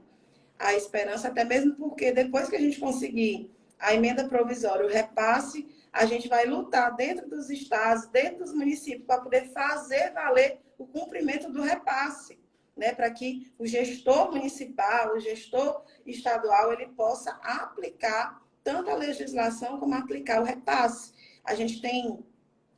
Speaker 1: a esperança, até mesmo porque depois que a gente conseguir a emenda provisória, o repasse, a gente vai lutar dentro dos estados, dentro dos municípios, para poder fazer valer o cumprimento do repasse, né? Para que o gestor municipal, o gestor estadual, ele possa aplicar tanto a legislação como aplicar o repasse. A gente tem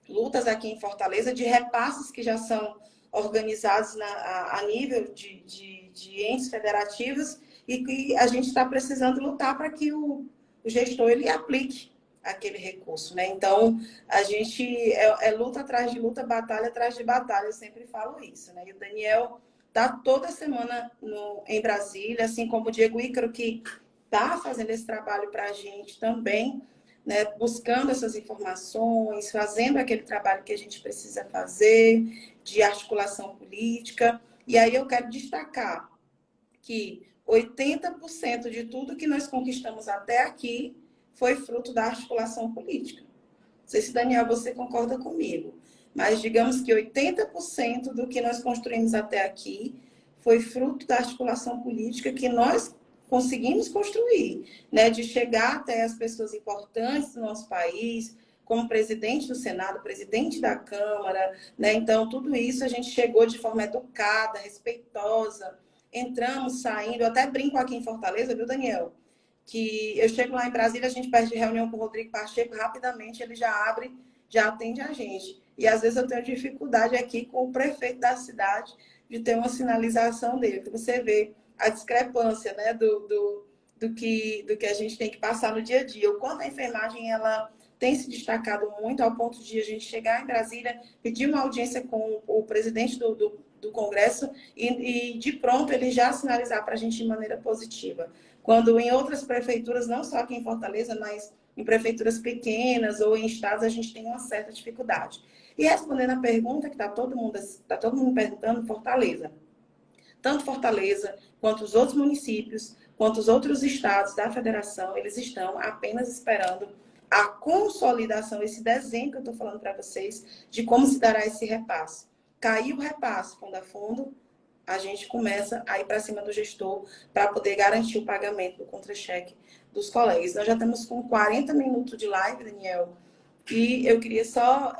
Speaker 1: lutas aqui em Fortaleza de repasses que já são organizados a nível de entes federativos e que a gente está precisando lutar para que o gestor ele aplique aquele recurso, né? Então, a gente é luta atrás de luta, batalha atrás de batalha, eu sempre falo isso, né? E o Daniel está toda semana em Brasília, assim como o Diego Ícaro, que está fazendo esse trabalho para a gente também, né? Buscando essas informações, fazendo aquele trabalho que a gente precisa fazer, de articulação política. E aí eu quero destacar que 80% de tudo que nós conquistamos até aqui foi fruto da articulação política. Não sei se, Daniel, você concorda comigo, mas digamos que 80% do que nós construímos até aqui foi fruto da articulação política que nós conseguimos construir, né? De chegar até as pessoas importantes do nosso país, como presidente do Senado, presidente da Câmara, né? Então, tudo isso a gente chegou de forma educada, respeitosa, entramos, saindo, eu até brinco aqui em Fortaleza, viu, Daniel? Que eu chego lá em Brasília, a gente pede reunião com o Rodrigo Pacheco, rapidamente ele já abre, já atende a gente. E às vezes eu tenho dificuldade aqui com o prefeito da cidade de ter uma sinalização dele. Então, você vê a discrepância, né, do que a gente tem que passar no dia a dia. O quanto a enfermagem ela tem se destacado muito ao ponto de a gente chegar em Brasília, pedir uma audiência com o presidente do Congresso e de pronto ele já sinalizar para a gente de maneira positiva. Quando em outras prefeituras, não só aqui em Fortaleza, mas em prefeituras pequenas ou em estados, a gente tem uma certa dificuldade. E respondendo a pergunta que está todo mundo perguntando, Fortaleza. Tanto Fortaleza, quanto os outros municípios, quanto os outros estados da federação, eles estão apenas esperando a consolidação, esse desenho que eu estou falando para vocês, de como se dará esse repasse. Caiu o repasse fundo a fundo, a gente começa a ir para cima do gestor para poder garantir o pagamento do contra-cheque dos colegas. Nós já estamos com 40 minutos de live, Daniel, e eu queria só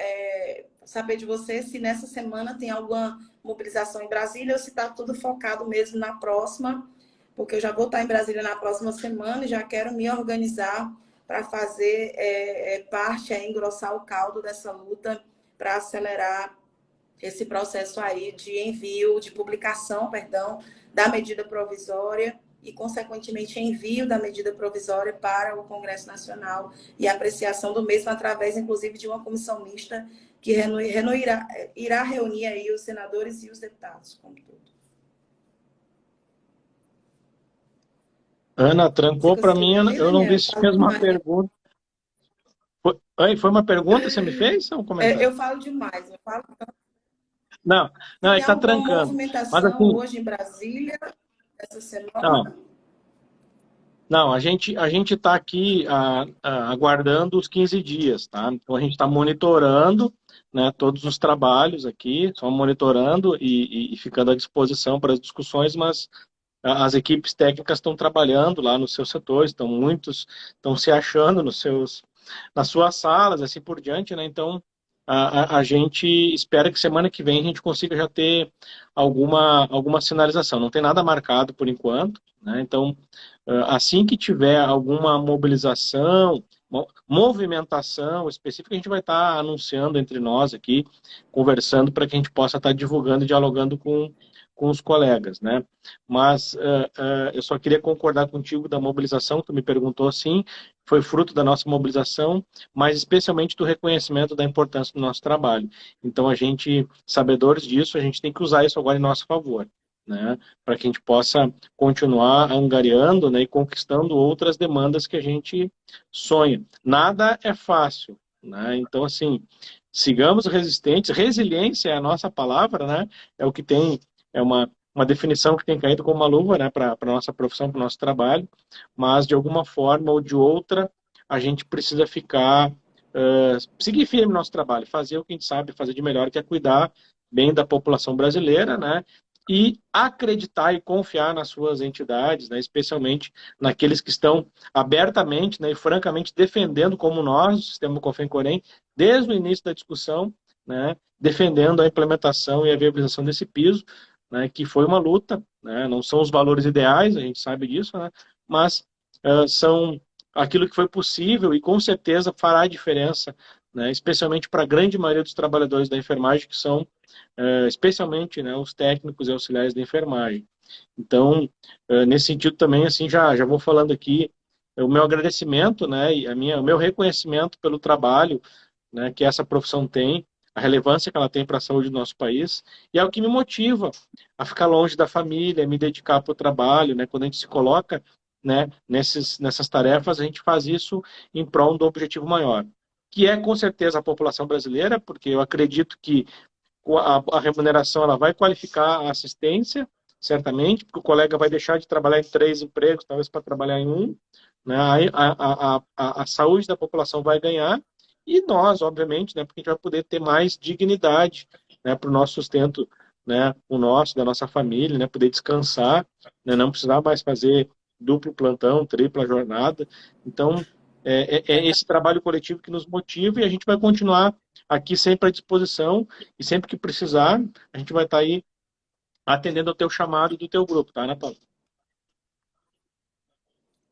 Speaker 1: saber de você se nessa semana tem alguma mobilização em Brasília ou se está tudo focado mesmo na próxima, porque eu já vou estar em Brasília na próxima semana e já quero me organizar para fazer parte, engrossar o caldo dessa luta para acelerar esse processo aí de envio, de publicação, perdão, da medida provisória e, consequentemente, envio da medida provisória para o Congresso Nacional e apreciação do mesmo através, inclusive, de uma comissão mista que irá reunir aí os senadores e os deputados, como tudo.
Speaker 2: Ana, trancou para mim, eu não vi se fez uma pergunta. Foi uma pergunta que você me fez ou um comentário?
Speaker 1: Eu falo demais, eu falo tanto.
Speaker 2: Não, ele está trancando.
Speaker 1: Tem movimentação
Speaker 2: mas, assim,
Speaker 1: hoje em Brasília, essa semana?
Speaker 2: Não, a gente está aqui aguardando os 15 dias, tá? Então a gente está monitorando, né, todos os trabalhos aqui, só monitorando e ficando à disposição para as discussões, mas as equipes técnicas estão trabalhando lá nos seus setores, muitos estão se achando nas suas salas, assim por diante, né? Então, a gente espera que semana que vem a gente consiga já ter alguma sinalização. Não tem nada marcado por enquanto, né? Então, assim que tiver alguma mobilização, movimentação específica, a gente vai estar anunciando entre nós aqui, conversando para que a gente possa estar divulgando e dialogando com os colegas, né? Mas eu só queria concordar contigo da mobilização, tu me perguntou assim, foi fruto da nossa mobilização, mas especialmente do reconhecimento da importância do nosso trabalho. Então, a gente, sabedores disso, a gente tem que usar isso agora em nosso favor, né? Para que a gente possa continuar angariando, né, e conquistando outras demandas que a gente sonha. Nada é fácil, né? Então, assim, sigamos resistentes. Resiliência é a nossa palavra, né? É o que tem, é uma definição que tem caído como uma luva, né, para a nossa profissão, para o nosso trabalho, mas de alguma forma ou de outra, a gente precisa seguir firme no nosso trabalho, fazer o que a gente sabe fazer de melhor, que é cuidar bem da população brasileira, né, e acreditar e confiar nas suas entidades, né, especialmente naqueles que estão abertamente, né, e francamente defendendo, como nós, o Sistema Cofem-Corem, desde o início da discussão, né, defendendo a implementação e a viabilização desse piso, né, que foi uma luta, né, não são os valores ideais, a gente sabe disso, né, mas são aquilo que foi possível e com certeza fará a diferença, né, especialmente para a grande maioria dos trabalhadores da enfermagem, que são especialmente, né, os técnicos e auxiliares da enfermagem. Então, nesse sentido também, assim, já vou falando aqui, o meu agradecimento, né, e o meu reconhecimento pelo trabalho, né, que essa profissão tem, a relevância que ela tem para a saúde do nosso país, e é o que me motiva a ficar longe da família, me dedicar para o trabalho, né, quando a gente se coloca, né, nessas tarefas, a gente faz isso em prol do objetivo maior, que é com certeza a população brasileira, porque eu acredito que a remuneração ela vai qualificar a assistência, certamente, porque o colega vai deixar de trabalhar em 3 empregos, talvez para trabalhar em um, né? Aí a saúde da população vai ganhar, e nós, obviamente, né, porque a gente vai poder ter mais dignidade, né, para o nosso sustento, né, o nosso, da nossa família, né, poder descansar, né, não precisar mais fazer duplo plantão, tripla jornada. Então, é esse trabalho coletivo que nos motiva, e a gente vai continuar aqui sempre à disposição, e sempre que precisar, a gente vai estar aí atendendo ao teu chamado do teu grupo, tá, Ana Paula?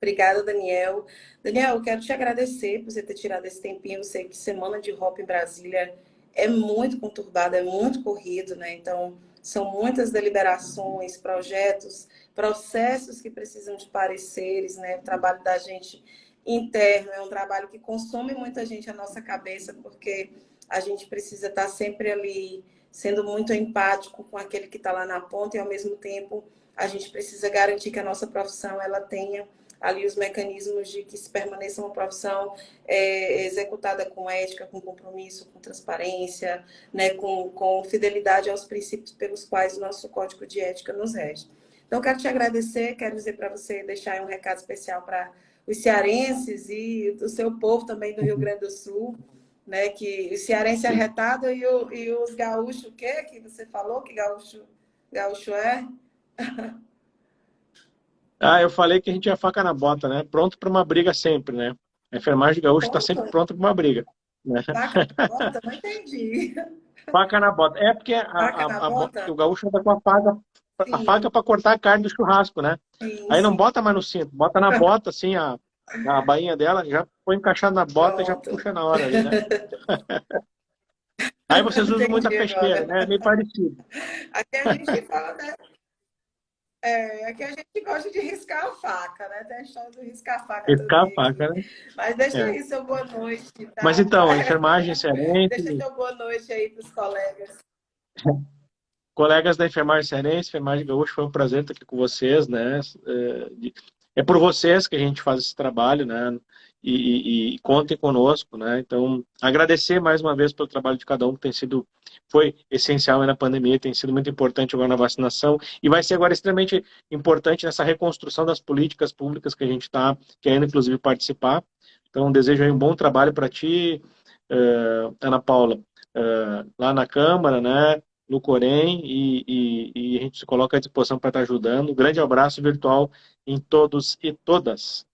Speaker 1: Obrigada, Daniel. Daniel, eu quero te agradecer por você ter tirado esse tempinho. Eu sei que semana de Hop em Brasília é muito conturbada, é muito corrido, né? Então, são muitas deliberações, projetos, processos que precisam de pareceres, né? O trabalho da gente interno é um trabalho que consome muita gente a nossa cabeça, porque a gente precisa estar sempre ali sendo muito empático com aquele que está lá na ponta, e ao mesmo tempo a gente precisa garantir que a nossa profissão ela tenha ali os mecanismos de que se permaneça uma profissão executada com ética, com compromisso, com transparência, né, com fidelidade aos princípios pelos quais o nosso código de ética nos rege. Então, quero te agradecer, quero dizer para você, deixar um recado especial para os cearenses e o seu povo também do Rio Grande do Sul, né, que o cearense é arretado e os gaúchos, o quê que você falou que gaúcho é?
Speaker 2: Eu falei que a gente é faca na bota, né? Pronto para uma briga sempre, né? A enfermagem gaúcha está sempre
Speaker 1: Ponto.
Speaker 2: pronta para uma briga, né?
Speaker 1: Faca na bota? Não entendi.
Speaker 2: Faca na bota. É porque
Speaker 1: Faca na
Speaker 2: o
Speaker 1: bota?
Speaker 2: gaúcho anda com a faca
Speaker 1: Sim,
Speaker 2: para cortar a carne do churrasco, né?
Speaker 1: sim,
Speaker 2: Aí não
Speaker 1: sim.
Speaker 2: bota mais no cinto, bota na bota, assim, a bainha dela, já põe encaixado na bota e já
Speaker 1: Pronto.
Speaker 2: puxa na hora ali, né? Aí vocês usam muita
Speaker 1: Entendi
Speaker 2: peixeira,
Speaker 1: agora.
Speaker 2: né? É meio parecido.
Speaker 1: Aqui a gente fala, né? Aqui a gente gosta de riscar a faca, né? Tem a história do riscar a faca
Speaker 2: Riscar a
Speaker 1: também
Speaker 2: faca,
Speaker 1: aqui.
Speaker 2: né?
Speaker 1: Mas deixa
Speaker 2: É.
Speaker 1: aí seu boa noite,
Speaker 2: Mas
Speaker 1: tá?
Speaker 2: então, a enfermagem cearense,
Speaker 1: Deixa seu boa noite aí para os colegas.
Speaker 2: colegas da enfermagem cearense, enfermagem gaúcha, foi um prazer estar aqui com vocês, né? É por vocês que a gente faz esse trabalho, né? E contem conosco, né? Então, agradecer mais uma vez pelo trabalho de cada um, que foi essencial na pandemia, tem sido muito importante agora na vacinação, e vai ser agora extremamente importante nessa reconstrução das políticas públicas que a gente está querendo, inclusive, participar. Então, desejo aí um bom trabalho para ti, Ana Paula, lá na Câmara, né? no Corém e a gente se coloca à disposição para estar ajudando. Um grande abraço virtual em todos e todas.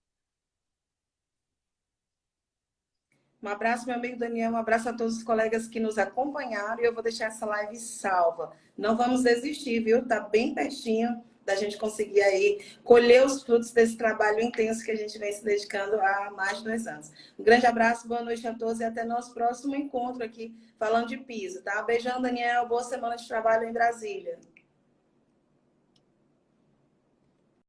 Speaker 1: Um abraço, meu amigo Daniel, um abraço a todos os colegas que nos acompanharam e eu vou deixar essa live salva. Não vamos desistir, viu? Tá bem pertinho da gente conseguir aí colher os frutos desse trabalho intenso que a gente vem se dedicando há mais de 2 anos. Um grande abraço, boa noite a todos e até nosso próximo encontro aqui falando de piso, tá? Beijão, Daniel, boa semana de trabalho em Brasília.